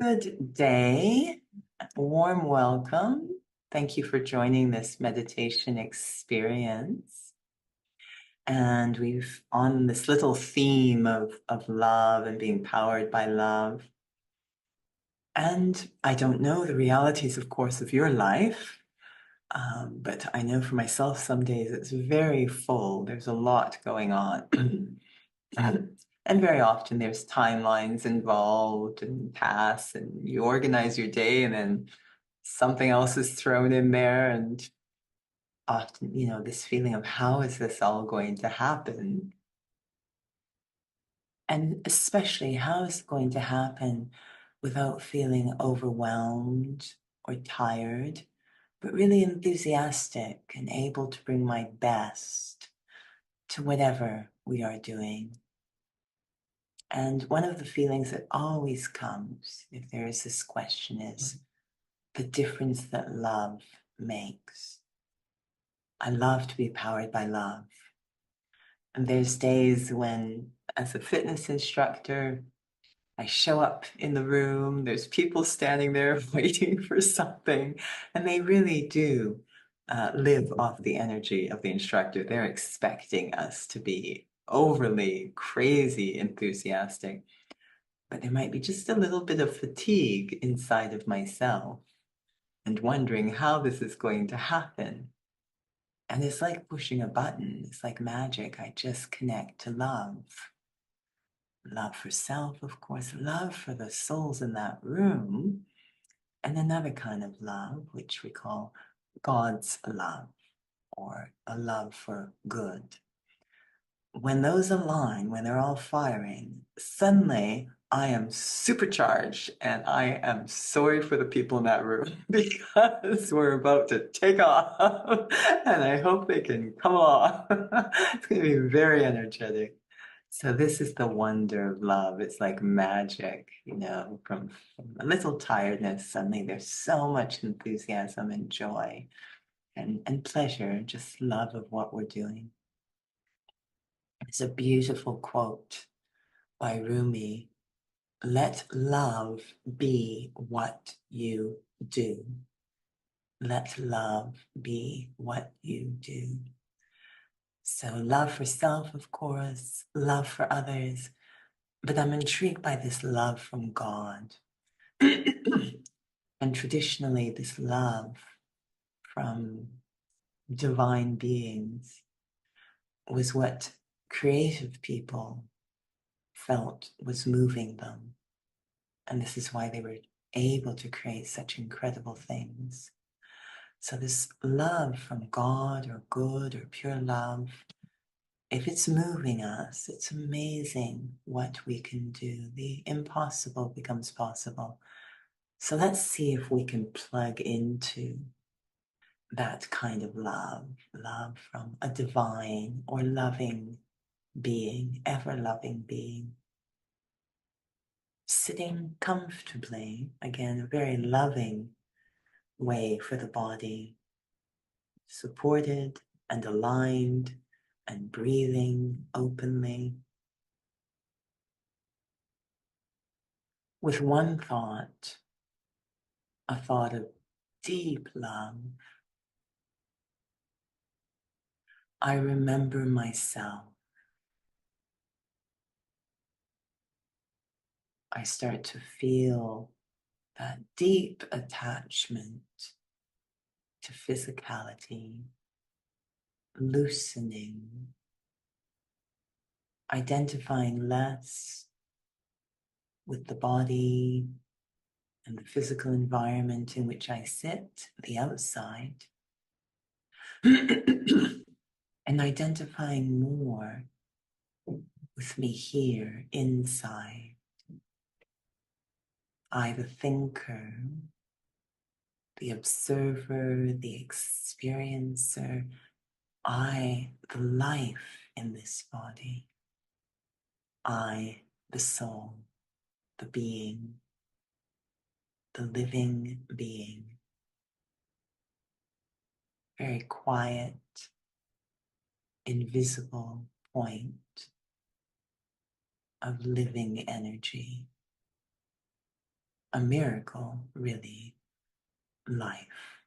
Good day, warm welcome. Thank you for joining this meditation experience. And we've on this little theme of love and being powered by love. And I don't know the realities, of course, of your life, but I know for myself some days it's very full. There's a lot going on. And very often there's timelines involved and tasks, and you organize your day and then something else is thrown in there. And often, this feeling of how is this all going to happen? And especially how is it going to happen without feeling overwhelmed or tired, but really enthusiastic and able to bring my best to whatever we are doing. And one of the feelings that always comes if there is this question is the difference that love makes. I love to be powered by love. And there's days when, as a fitness instructor, I show up in the room, there's people standing there waiting for something, and they really do live off the energy of the instructor. They're expecting us to be overly crazy enthusiastic. But there might be just a little bit of fatigue inside of myself and wondering how this is going to happen. And it's like pushing a button. It's like magic. I just connect to love. Love for self, of course, love for the souls in that room, and another kind of love, which we call God's love, or a love for good. When those align, when they're all firing, suddenly I am supercharged, and I am sorry for the people in that room because we're about to take off, and I hope they can come along. It's going to be very energetic. So this is the wonder of love. It's like magic, from a little tiredness, suddenly there's so much enthusiasm and joy and pleasure, just love of what we're doing. It's a beautiful quote by Rumi. Let love be what you do. Let love be what you do. So love for self, of course, love for others, but I'm intrigued by this love from God. And traditionally, this love from divine beings was what creative people felt was moving them. And this is why they were able to create such incredible things. So this love from God or good or pure love, if it's moving us, it's amazing what we can do. The impossible becomes possible. So let's see if we can plug into that kind of love from a divine or loving being, ever-loving being. Sitting comfortably, again, a very loving way for the body, supported and aligned and breathing openly. With one thought, a thought of deep love. I remember myself. I start to feel that deep attachment to physicality, loosening, identifying less with the body and the physical environment in which I sit, the outside, and identifying more with me here, inside. I, the thinker, the observer, the experiencer, I, the life in this body. I, the soul, the being, the living being. Very quiet, invisible point of living energy, a miracle, really, life.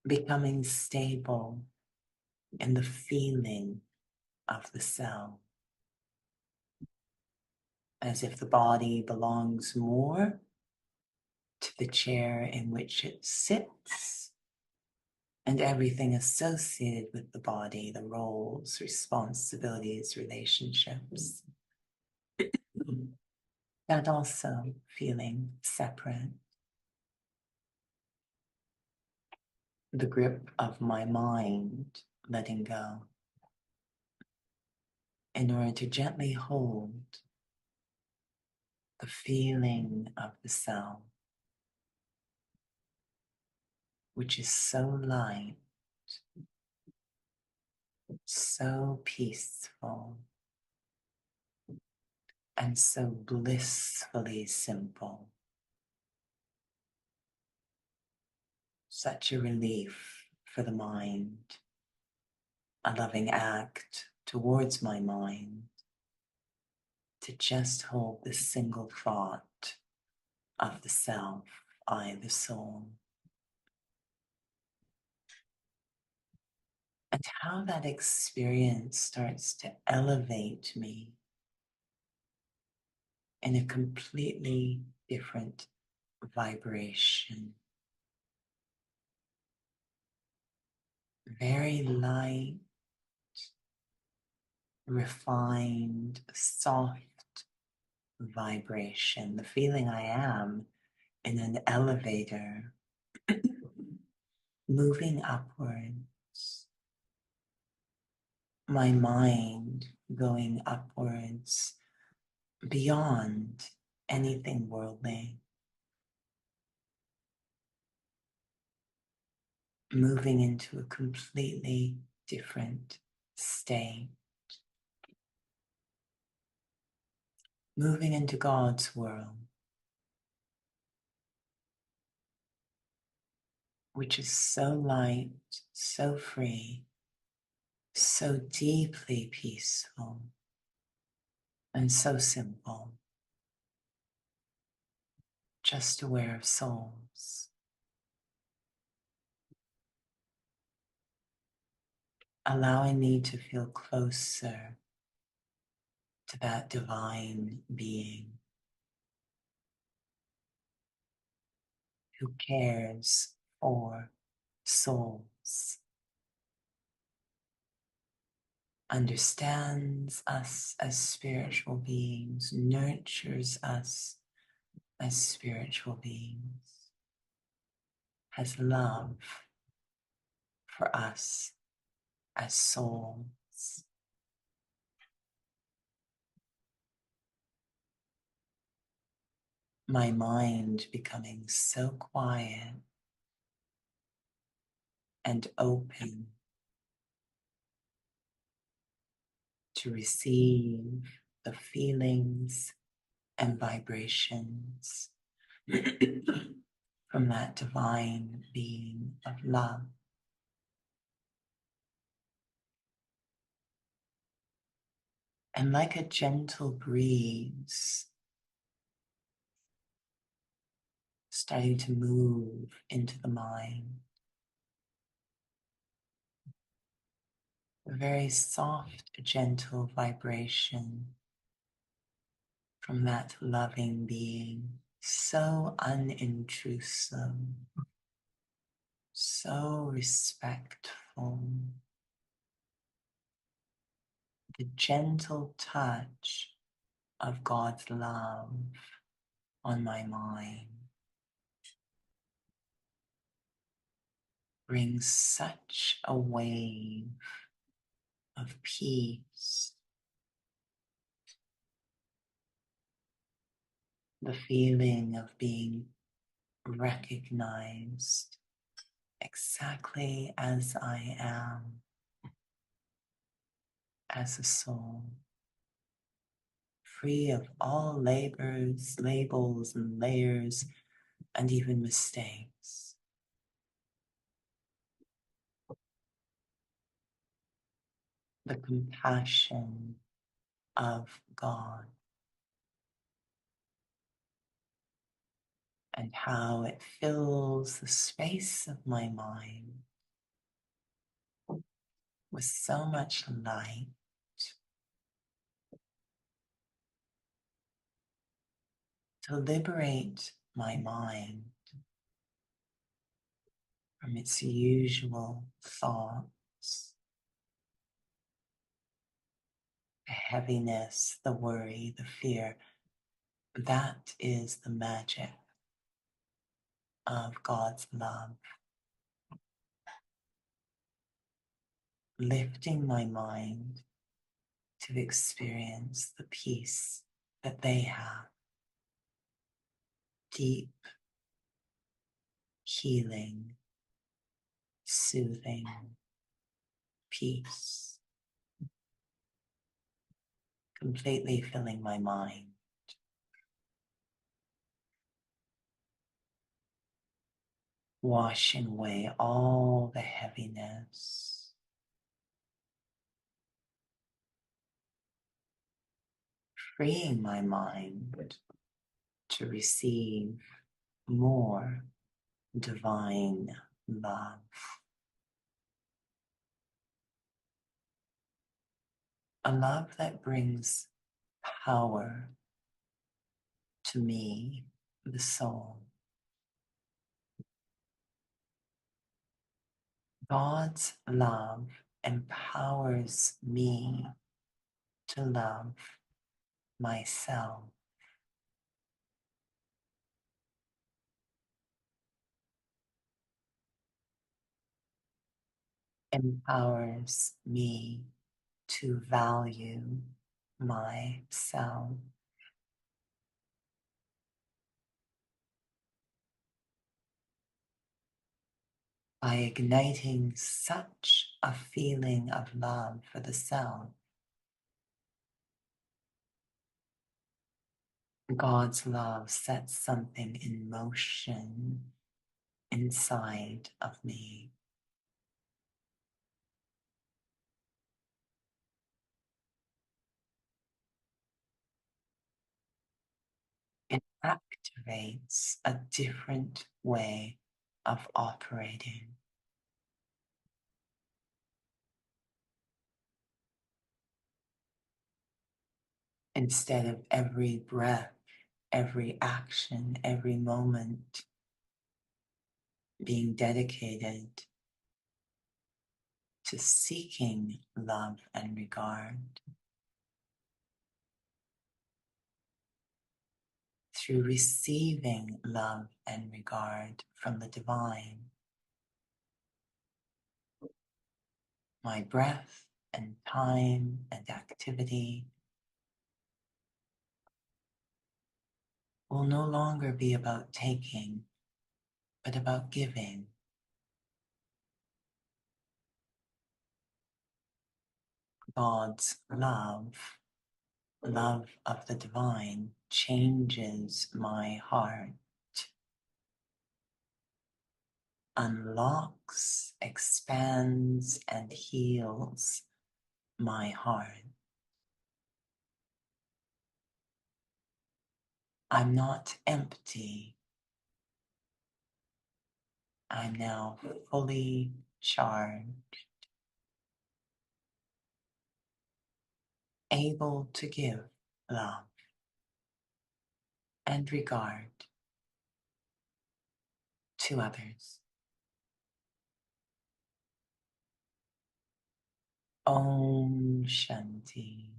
Becoming stable in the feeling of the cell, as if the body belongs more to the chair in which it sits and everything associated with the body, the roles, responsibilities, relationships, that also feeling separate. The grip of my mind letting go in order to gently hold the feeling of the self, which is so light, so peaceful, and so blissfully simple. Such a relief for the mind, a loving act towards my mind to just hold this single thought of the self, I, the soul. And how that experience starts to elevate me in a completely different vibration. Very light, refined, soft vibration. The feeling I am in an elevator moving upwards. My mind going upwards beyond anything worldly, moving into a completely different state, moving into God's world, which is so light, so free, so deeply peaceful, and so simple, just aware of souls, allowing me to feel closer to that divine being who cares for souls, understands us as spiritual beings, nurtures us as spiritual beings, has love for us as souls. My mind becoming so quiet and open to receive the feelings and vibrations from that divine being of love. And like a gentle breeze, starting to move into the mind, a very soft, gentle vibration from that loving being, so unintrusive, so respectful. The gentle touch of God's love on my mind brings such a wave of peace, the feeling of being recognized exactly as I am, as a soul, free of all labels, and layers, and even mistakes. The compassion of God and how it fills the space of my mind with so much light to liberate my mind from its usual thoughts, the heaviness, the worry, the fear. That is the magic of God's love, lifting my mind to experience the peace that they have, deep, healing, soothing peace, completely filling my mind. Washing away all the heaviness, freeing my mind to receive more divine love. A love that brings power to me, the soul. God's love empowers me to love myself. Empowers me to value myself. By igniting such a feeling of love for the self, God's love sets something in motion inside of me. It activates a different way of operating. Instead of every breath, every action, every moment being dedicated to seeking love and regard, through receiving love and regard from the divine, my breath and time and activity will no longer be about taking, but about giving. God's love, love of the divine, changes my heart, unlocks, expands, and heals my heart. I'm not empty. I'm now fully charged, able to give love and regard to others. Om Shanti.